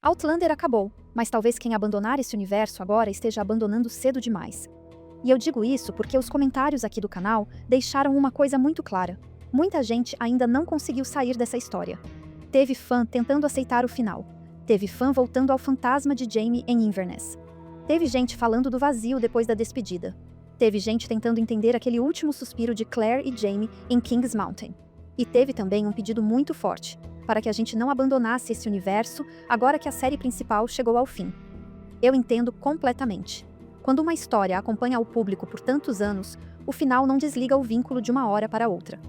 Outlander acabou, mas talvez quem abandonar esse universo agora esteja abandonando cedo demais. E eu digo isso porque os comentários aqui do canal deixaram uma coisa muito clara. Muita gente ainda não conseguiu sair dessa história. Teve fã tentando aceitar o final. Teve fã voltando ao fantasma de Jaime em Inverness. Teve gente falando do vazio depois da despedida. Teve gente tentando entender aquele último suspiro de Claire e Jaime em King's Mountain. E teve também um pedido muito forte, para que a gente não abandonasse esse universo agora que a série principal chegou ao fim. Eu entendo completamente. Quando uma história acompanha o público por tantos anos, o final não desliga o vínculo de uma hora para outra.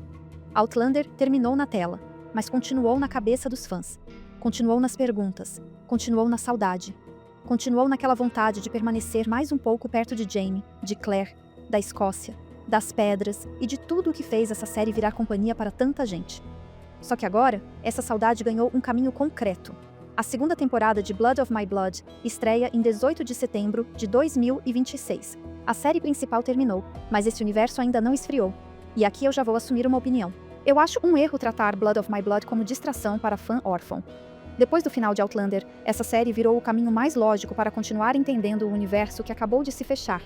Outlander terminou na tela, mas continuou na cabeça dos fãs. Continuou nas perguntas, continuou na saudade. Continuou naquela vontade de permanecer mais um pouco perto de Jaime, de Claire, da Escócia, das pedras e de tudo o que fez essa série virar companhia para tanta gente. Só que agora, essa saudade ganhou um caminho concreto. A segunda temporada de Blood of My Blood estreia em 18 de setembro de 2026. A série principal terminou, mas esse universo ainda não esfriou. E aqui eu já vou assumir uma opinião. Eu acho um erro tratar Blood of My Blood como distração para fã órfão. Depois do final de Outlander, essa série virou o caminho mais lógico para continuar entendendo o universo que acabou de se fechar.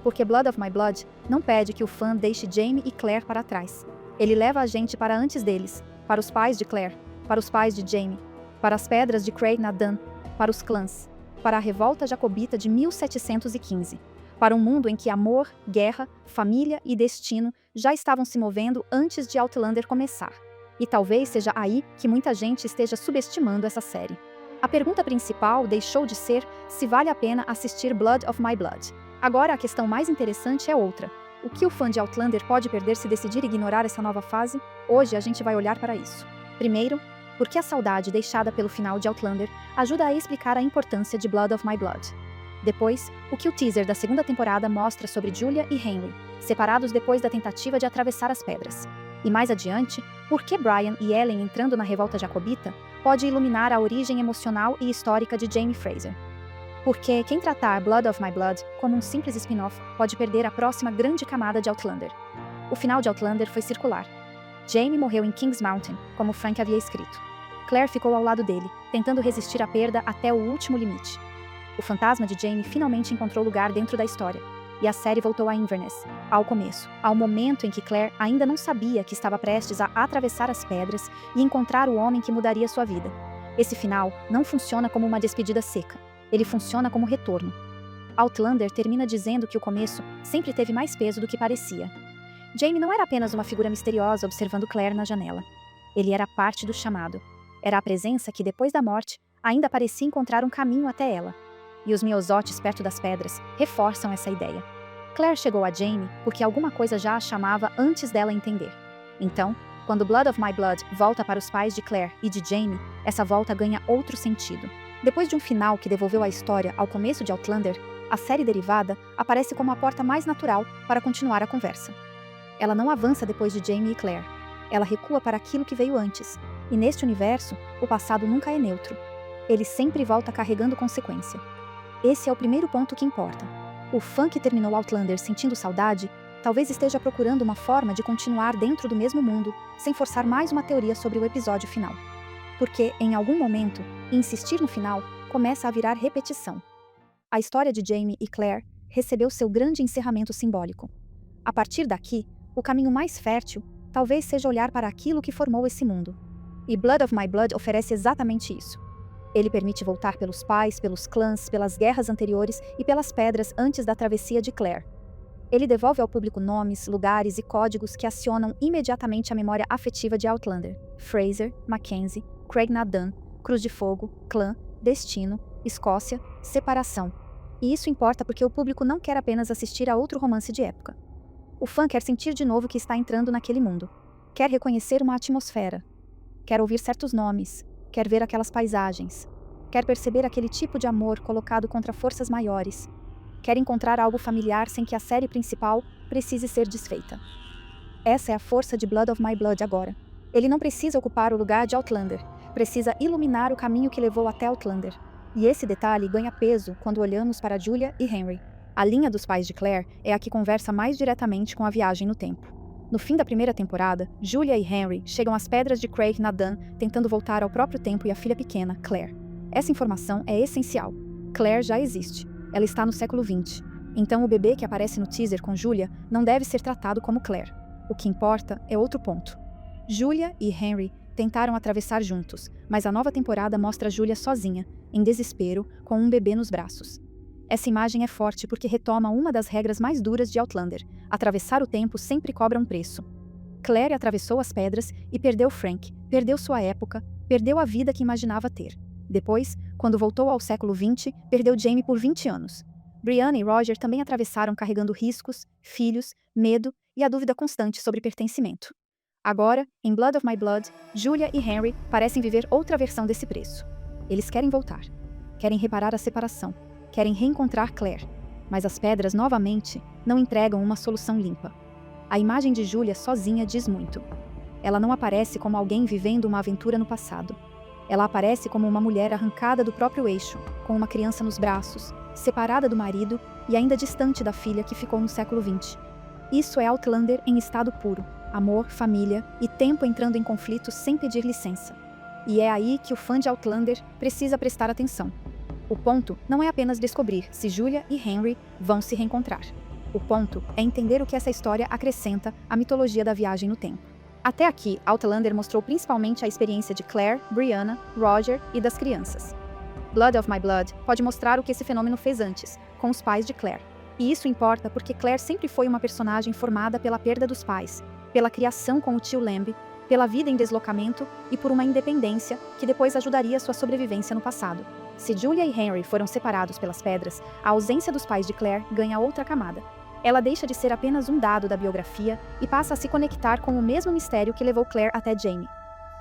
Porque Blood of My Blood não pede que o fã deixe Jaime e Claire para trás. Ele leva a gente para antes deles, para os pais de Claire, para os pais de Jaime, para as pedras de Craig na Dun, para os clãs, para a revolta jacobita de 1715, para um mundo em que amor, guerra, família e destino já estavam se movendo antes de Outlander começar. E talvez seja aí que muita gente esteja subestimando essa série. A pergunta principal deixou de ser se vale a pena assistir Blood of My Blood. Agora a questão mais interessante é outra. O que o fã de Outlander pode perder se decidir ignorar essa nova fase? Hoje a gente vai olhar para isso. Primeiro, porque a saudade deixada pelo final de Outlander ajuda a explicar a importância de Blood of My Blood. Depois, o que o teaser da segunda temporada mostra sobre Julia e Henry, separados depois da tentativa de atravessar as pedras. E mais adiante, por que Brian e Ellen entrando na revolta jacobita pode iluminar a origem emocional e histórica de Jaime Fraser. Porque quem tratar Blood of My Blood como um simples spin-off pode perder a próxima grande camada de Outlander. O final de Outlander foi circular. Jaime morreu em King's Mountain, como Frank havia escrito. Claire ficou ao lado dele, tentando resistir à perda até o último limite. O fantasma de Jaime finalmente encontrou lugar dentro da história, e a série voltou a Inverness, ao começo, ao momento em que Claire ainda não sabia que estava prestes a atravessar as pedras e encontrar o homem que mudaria sua vida. Esse final não funciona como uma despedida seca, ele funciona como retorno. Outlander termina dizendo que o começo sempre teve mais peso do que parecia. Jaime não era apenas uma figura misteriosa observando Claire na janela. Ele era parte do chamado. Era a presença que, depois da morte, ainda parecia encontrar um caminho até ela. E os miosotes perto das pedras reforçam essa ideia. Claire chegou a Jaime porque alguma coisa já a chamava antes dela entender. Então, quando Blood of My Blood volta para os pais de Claire e de Jaime, essa volta ganha outro sentido. Depois de um final que devolveu a história ao começo de Outlander, a série derivada aparece como a porta mais natural para continuar a conversa. Ela não avança depois de Jaime e Claire. Ela recua para aquilo que veio antes. E neste universo, o passado nunca é neutro. Ele sempre volta carregando consequência. Esse é o primeiro ponto que importa. O fã que terminou Outlander sentindo saudade, talvez esteja procurando uma forma de continuar dentro do mesmo mundo, sem forçar mais uma teoria sobre o episódio final. Porque, em algum momento, insistir no final começa a virar repetição. A história de Jaime e Claire recebeu seu grande encerramento simbólico. A partir daqui, o caminho mais fértil talvez seja olhar para aquilo que formou esse mundo. E Blood of My Blood oferece exatamente isso. Ele permite voltar pelos pais, pelos clãs, pelas guerras anteriores e pelas pedras antes da travessia de Claire. Ele devolve ao público nomes, lugares e códigos que acionam imediatamente a memória afetiva de Outlander. Fraser, Mackenzie, Craig na Dun, Cruz de Fogo, clã, destino, Escócia, separação. E isso importa porque o público não quer apenas assistir a outro romance de época. O fã quer sentir de novo que está entrando naquele mundo. Quer reconhecer uma atmosfera. Quer ouvir certos nomes. Quer ver aquelas paisagens. Quer perceber aquele tipo de amor colocado contra forças maiores. Quer encontrar algo familiar sem que a série principal precise ser desfeita. Essa é a força de Blood of My Blood agora. Ele não precisa ocupar o lugar de Outlander. Precisa iluminar o caminho que levou até Outlander. E esse detalhe ganha peso quando olhamos para Julia e Henry. A linha dos pais de Claire é a que conversa mais diretamente com a viagem no tempo. No fim da primeira temporada, Julia e Henry chegam às pedras de Craig na Dun, tentando voltar ao próprio tempo e a filha pequena, Claire. Essa informação é essencial. Claire já existe. Ela está no século XX. Então o bebê que aparece no teaser com Julia não deve ser tratado como Claire. O que importa é outro ponto. Julia e Henry tentaram atravessar juntos, mas a nova temporada mostra Julia sozinha, em desespero, com um bebê nos braços. Essa imagem é forte porque retoma uma das regras mais duras de Outlander: atravessar o tempo sempre cobra um preço. Claire atravessou as pedras e perdeu Frank, perdeu sua época, perdeu a vida que imaginava ter. Depois, quando voltou ao século XX, perdeu Jaime por 20 anos. Brianna e Roger também atravessaram carregando riscos, filhos, medo e a dúvida constante sobre pertencimento. Agora, em Blood of My Blood, Julia e Henry parecem viver outra versão desse preço. Eles querem voltar. Querem reparar a separação. Querem reencontrar Claire. Mas as pedras, novamente, não entregam uma solução limpa. A imagem de Julia sozinha diz muito. Ela não aparece como alguém vivendo uma aventura no passado. Ela aparece como uma mulher arrancada do próprio eixo, com uma criança nos braços, separada do marido e ainda distante da filha que ficou no século XX. Isso é Outlander em estado puro. Amor, família e tempo entrando em conflito sem pedir licença. E é aí que o fã de Outlander precisa prestar atenção. O ponto não é apenas descobrir se Julia e Henry vão se reencontrar. O ponto é entender o que essa história acrescenta à mitologia da viagem no tempo. Até aqui, Outlander mostrou principalmente a experiência de Claire, Brianna, Roger e das crianças. Blood of My Blood pode mostrar o que esse fenômeno fez antes, com os pais de Claire. E isso importa porque Claire sempre foi uma personagem formada pela perda dos pais, pela criação com o tio Lamb, pela vida em deslocamento e por uma independência que depois ajudaria sua sobrevivência no passado. Se Julia e Henry foram separados pelas pedras, a ausência dos pais de Claire ganha outra camada. Ela deixa de ser apenas um dado da biografia e passa a se conectar com o mesmo mistério que levou Claire até Jaime.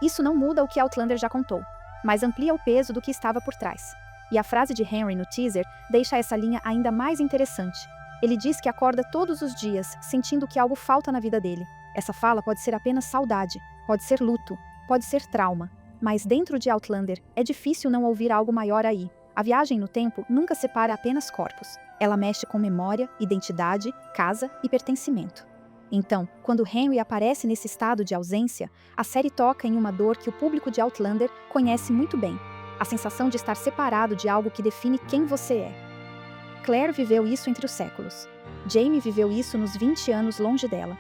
Isso não muda o que Outlander já contou, mas amplia o peso do que estava por trás. E a frase de Henry no teaser deixa essa linha ainda mais interessante. Ele diz que acorda todos os dias, sentindo que algo falta na vida dele. Essa fala pode ser apenas saudade, pode ser luto, pode ser trauma. Mas dentro de Outlander, é difícil não ouvir algo maior aí. A viagem no tempo nunca separa apenas corpos. Ela mexe com memória, identidade, casa e pertencimento. Então, quando Henry aparece nesse estado de ausência, a série toca em uma dor que o público de Outlander conhece muito bem. A sensação de estar separado de algo que define quem você é. Claire viveu isso entre os séculos. Jaime viveu isso nos 20 anos longe dela.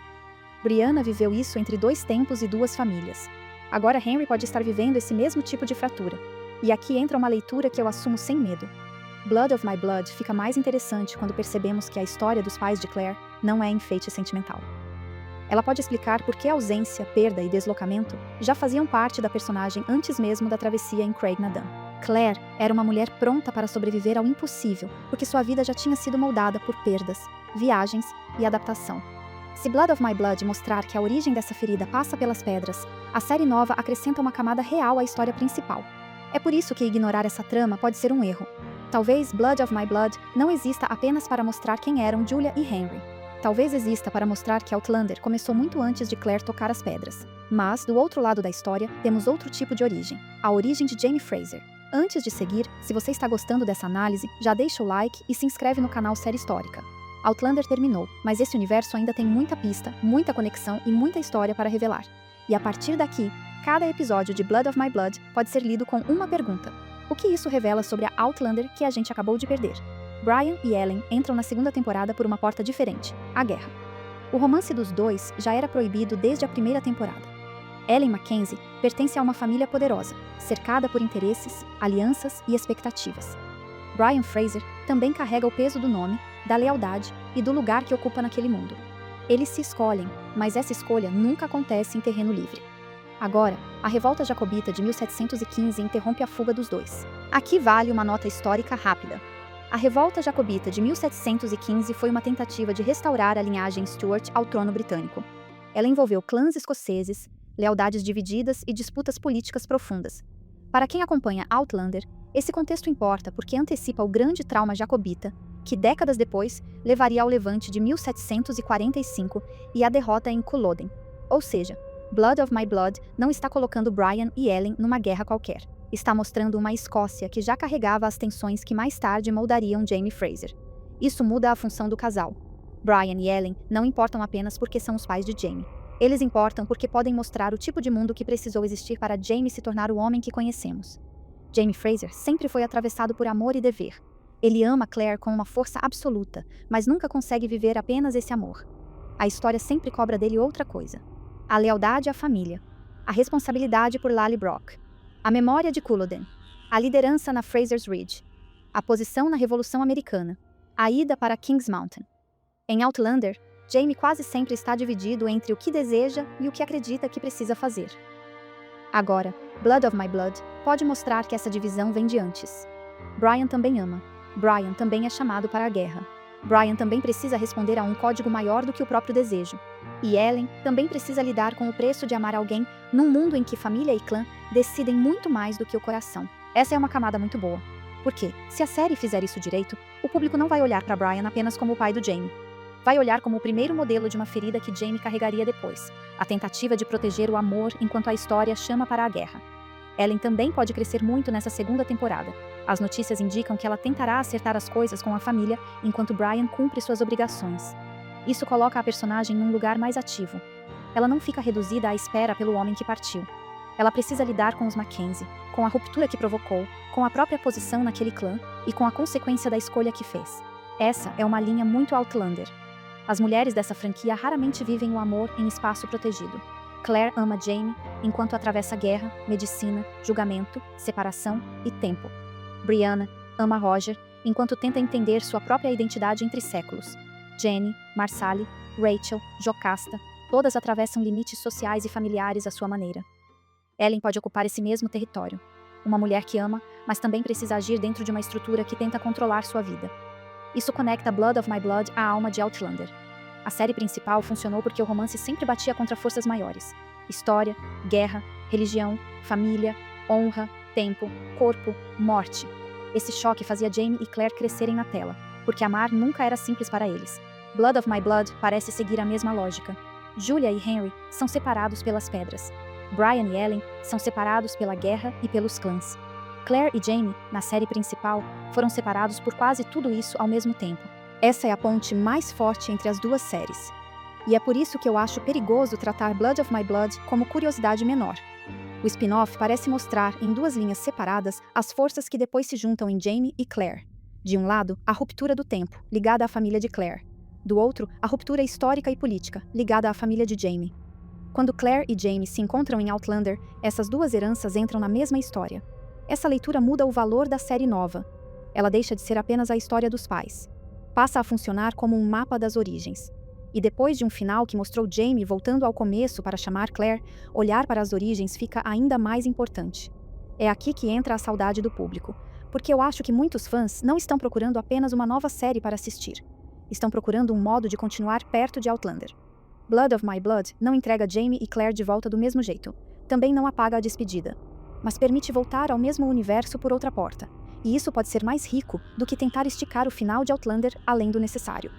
Brianna viveu isso entre 2 tempos e 2 famílias. Agora Henry pode estar vivendo esse mesmo tipo de fratura. E aqui entra uma leitura que eu assumo sem medo. Blood of My Blood fica mais interessante quando percebemos que a história dos pais de Claire não é enfeite sentimental. Ela pode explicar por que a ausência, perda e deslocamento já faziam parte da personagem antes mesmo da travessia em Craig na Dun. Claire era uma mulher pronta para sobreviver ao impossível, porque sua vida já tinha sido moldada por perdas, viagens e adaptação. Se Blood of My Blood mostrar que a origem dessa ferida passa pelas pedras, a série nova acrescenta uma camada real à história principal. É por isso que ignorar essa trama pode ser um erro. Talvez Blood of My Blood não exista apenas para mostrar quem eram Julia e Henry. Talvez exista para mostrar que Outlander começou muito antes de Claire tocar as pedras. Mas, do outro lado da história, temos outro tipo de origem, a origem de Jaime Fraser. Antes de seguir, se você está gostando dessa análise, já deixa o like e se inscreve no canal Série Histórica. Outlander terminou, mas esse universo ainda tem muita pista, muita conexão e muita história para revelar. E a partir daqui, cada episódio de Blood of My Blood pode ser lido com uma pergunta. O que isso revela sobre a Outlander que a gente acabou de perder? Brian e Ellen entram na segunda temporada por uma porta diferente, a guerra. O romance dos dois já era proibido desde a primeira temporada. Ellen Mackenzie pertence a uma família poderosa, cercada por interesses, alianças e expectativas. Brian Fraser também carrega o peso do nome, da lealdade e do lugar que ocupa naquele mundo. Eles se escolhem, mas essa escolha nunca acontece em terreno livre. Agora, a revolta jacobita de 1715 interrompe a fuga dos dois. Aqui vale uma nota histórica rápida. A revolta jacobita de 1715 foi uma tentativa de restaurar a linhagem Stuart ao trono britânico. Ela envolveu clãs escoceses, lealdades divididas e disputas políticas profundas. Para quem acompanha Outlander, esse contexto importa porque antecipa o grande trauma jacobita, que décadas depois levaria ao levante de 1745 e à derrota em Culloden. Ou seja, Blood of My Blood não está colocando Brian e Ellen numa guerra qualquer. Está mostrando uma Escócia que já carregava as tensões que mais tarde moldariam Jaime Fraser. Isso muda a função do casal. Brian e Ellen não importam apenas porque são os pais de Jaime. Eles importam porque podem mostrar o tipo de mundo que precisou existir para Jaime se tornar o homem que conhecemos. Jaime Fraser sempre foi atravessado por amor e dever. Ele ama Claire com uma força absoluta, mas nunca consegue viver apenas esse amor. A história sempre cobra dele outra coisa. A lealdade à família. A responsabilidade por Lally Brock. A memória de Culloden. A liderança na Fraser's Ridge. A posição na Revolução Americana. A ida para Kings Mountain. Em Outlander, Jaime quase sempre está dividido entre o que deseja e o que acredita que precisa fazer. Agora, Blood of My Blood pode mostrar que essa divisão vem de antes. Brian também ama. Brian também é chamado para a guerra. Brian também precisa responder a um código maior do que o próprio desejo. E Ellen também precisa lidar com o preço de amar alguém num mundo em que família e clã decidem muito mais do que o coração. Essa é uma camada muito boa. Porque, se a série fizer isso direito, o público não vai olhar para Brian apenas como o pai do Jaime. Vai olhar como o primeiro modelo de uma ferida que Jaime carregaria depois, a tentativa de proteger o amor enquanto a história chama para a guerra. Ellen também pode crescer muito nessa segunda temporada. As notícias indicam que ela tentará acertar as coisas com a família enquanto Brian cumpre suas obrigações. Isso coloca a personagem num lugar mais ativo. Ela não fica reduzida à espera pelo homem que partiu. Ela precisa lidar com os Mackenzie, com a ruptura que provocou, com a própria posição naquele clã e com a consequência da escolha que fez. Essa é uma linha muito Outlander. As mulheres dessa franquia raramente vivem o amor em espaço protegido. Claire ama Jaime enquanto atravessa guerra, medicina, julgamento, separação e tempo. Brianna ama Roger enquanto tenta entender sua própria identidade entre séculos. Jenny, Marsali, Rachel, Jocasta, todas atravessam limites sociais e familiares à sua maneira. Ellen pode ocupar esse mesmo território. Uma mulher que ama, mas também precisa agir dentro de uma estrutura que tenta controlar sua vida. Isso conecta Blood of My Blood à alma de Outlander. A série principal funcionou porque o romance sempre batia contra forças maiores. História, guerra, religião, família, honra, tempo, corpo, morte. Esse choque fazia Jaime e Claire crescerem na tela, porque amar nunca era simples para eles. Blood of My Blood parece seguir a mesma lógica. Julia e Henry são separados pelas pedras. Brian e Ellen são separados pela guerra e pelos clãs. Claire e Jaime, na série principal, foram separados por quase tudo isso ao mesmo tempo. Essa é a ponte mais forte entre as duas séries. E é por isso que eu acho perigoso tratar Blood of My Blood como curiosidade menor. O spin-off parece mostrar, em duas linhas separadas, as forças que depois se juntam em Jaime e Claire. De um lado, a ruptura do tempo, ligada à família de Claire. Do outro, a ruptura histórica e política, ligada à família de Jaime. Quando Claire e Jaime se encontram em Outlander, essas duas heranças entram na mesma história. Essa leitura muda o valor da série nova. Ela deixa de ser apenas a história dos pais. Passa a funcionar como um mapa das origens. E depois de um final que mostrou Jaime voltando ao começo para chamar Claire, olhar para as origens fica ainda mais importante. É aqui que entra a saudade do público, porque eu acho que muitos fãs não estão procurando apenas uma nova série para assistir. Estão procurando um modo de continuar perto de Outlander. Blood of My Blood não entrega Jaime e Claire de volta do mesmo jeito. Também não apaga a despedida. Mas permite voltar ao mesmo universo por outra porta. E isso pode ser mais rico do que tentar esticar o final de Outlander além do necessário.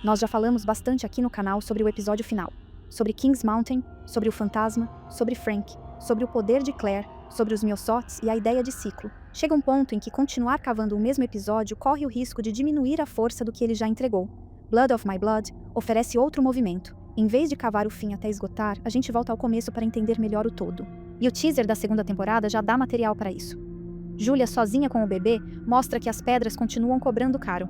Nós já falamos bastante aqui no canal sobre o episódio final. Sobre Kings Mountain, sobre o fantasma, sobre Frank, sobre o poder de Claire, sobre os Myosots e a ideia de ciclo. Chega um ponto em que continuar cavando o mesmo episódio corre o risco de diminuir a força do que ele já entregou. Blood of My Blood oferece outro movimento. Em vez de cavar o fim até esgotar, a gente volta ao começo para entender melhor o todo. E o teaser da segunda temporada já dá material para isso. Julia sozinha com o bebê mostra que as pedras continuam cobrando caro.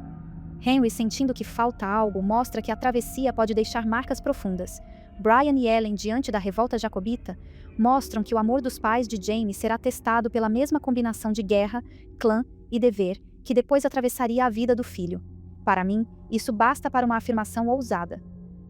Henry sentindo que falta algo mostra que a travessia pode deixar marcas profundas. Brian e Ellen diante da revolta jacobita mostram que o amor dos pais de Jaime será testado pela mesma combinação de guerra, clã e dever que depois atravessaria a vida do filho. Para mim, isso basta para uma afirmação ousada.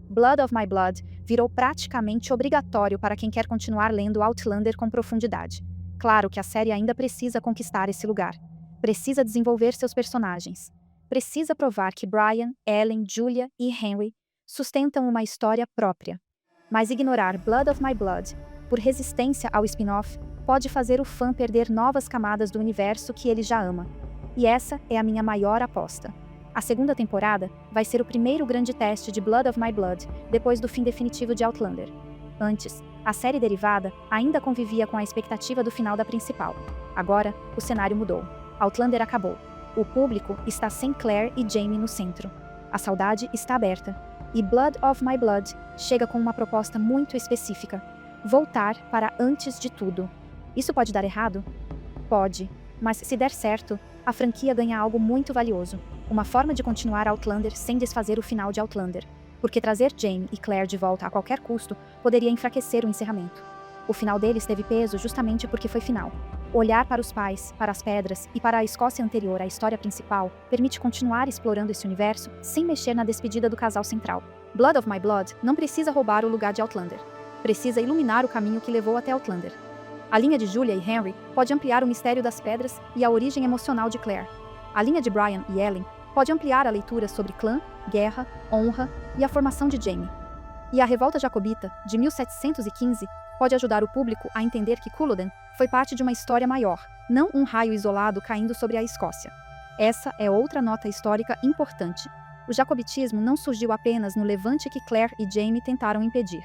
Blood of My Blood virou praticamente obrigatório para quem quer continuar lendo Outlander com profundidade. Claro que a série ainda precisa conquistar esse lugar. Precisa desenvolver seus personagens. Precisa provar que Brian, Ellen, Julia e Henry sustentam uma história própria. Mas ignorar Blood of My Blood, por resistência ao spin-off, pode fazer o fã perder novas camadas do universo que ele já ama. E essa é a minha maior aposta. A segunda temporada vai ser o primeiro grande teste de Blood of My Blood depois do fim definitivo de Outlander. Antes, a série derivada ainda convivia com a expectativa do final da principal. Agora, o cenário mudou. Outlander acabou. O público está sem Claire e Jaime no centro. A saudade está aberta. E Blood of My Blood chega com uma proposta muito específica. Voltar para antes de tudo. Isso pode dar errado? Pode. Mas se der certo, a franquia ganha algo muito valioso. Uma forma de continuar Outlander sem desfazer o final de Outlander. Porque trazer Jaime e Claire de volta a qualquer custo poderia enfraquecer o encerramento. O final deles teve peso justamente porque foi final. Olhar para os pais, para as pedras e para a Escócia anterior à história principal permite continuar explorando esse universo sem mexer na despedida do casal central. Blood of My Blood não precisa roubar o lugar de Outlander. Precisa iluminar o caminho que levou até Outlander. A linha de Julia e Henry pode ampliar o mistério das pedras e a origem emocional de Claire. A linha de Brian e Ellen pode ampliar a leitura sobre clã, guerra, honra e a formação de Jaime. E a Revolta Jacobita, de 1715, pode ajudar o público a entender que Culloden foi parte de uma história maior, não um raio isolado caindo sobre a Escócia. Essa é outra nota histórica importante. O jacobitismo não surgiu apenas no levante que Claire e Jaime tentaram impedir.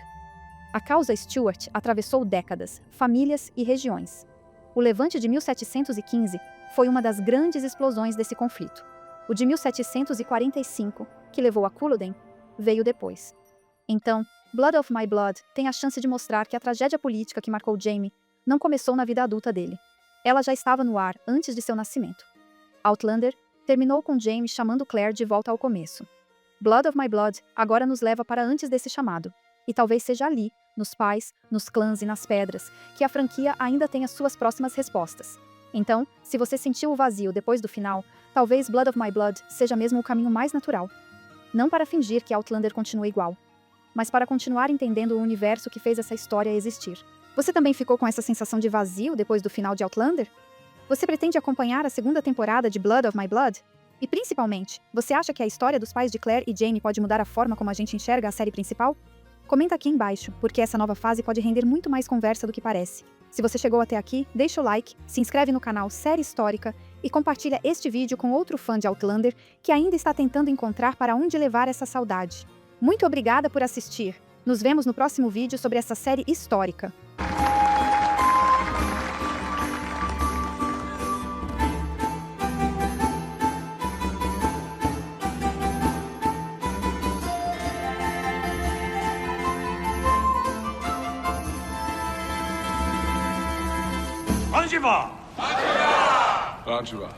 A causa Stuart atravessou décadas, famílias e regiões. O levante de 1715 foi uma das grandes explosões desse conflito. O de 1745, que levou a Culloden, veio depois. Então, Blood of My Blood tem a chance de mostrar que a tragédia política que marcou Jaime não começou na vida adulta dele. Ela já estava no ar antes de seu nascimento. Outlander terminou com Jaime chamando Claire de volta ao começo. Blood of My Blood agora nos leva para antes desse chamado. E talvez seja ali, nos pais, nos clãs e nas pedras, que a franquia ainda tenha suas próximas respostas. Então, se você sentiu o vazio depois do final, talvez Blood of My Blood seja mesmo o caminho mais natural. Não para fingir que Outlander continua igual, mas para continuar entendendo o universo que fez essa história existir. Você também ficou com essa sensação de vazio depois do final de Outlander? Você pretende acompanhar a segunda temporada de Blood of My Blood? E principalmente, você acha que a história dos pais de Claire e Jaime pode mudar a forma como a gente enxerga a série principal? Comenta aqui embaixo, porque essa nova fase pode render muito mais conversa do que parece. Se você chegou até aqui, deixa o like, se inscreve no canal Série Histórica e compartilha este vídeo com outro fã de Outlander que ainda está tentando encontrar para onde levar essa saudade. Muito obrigada por assistir. Nos vemos no próximo vídeo sobre essa série histórica. Anjiva! Anjiva!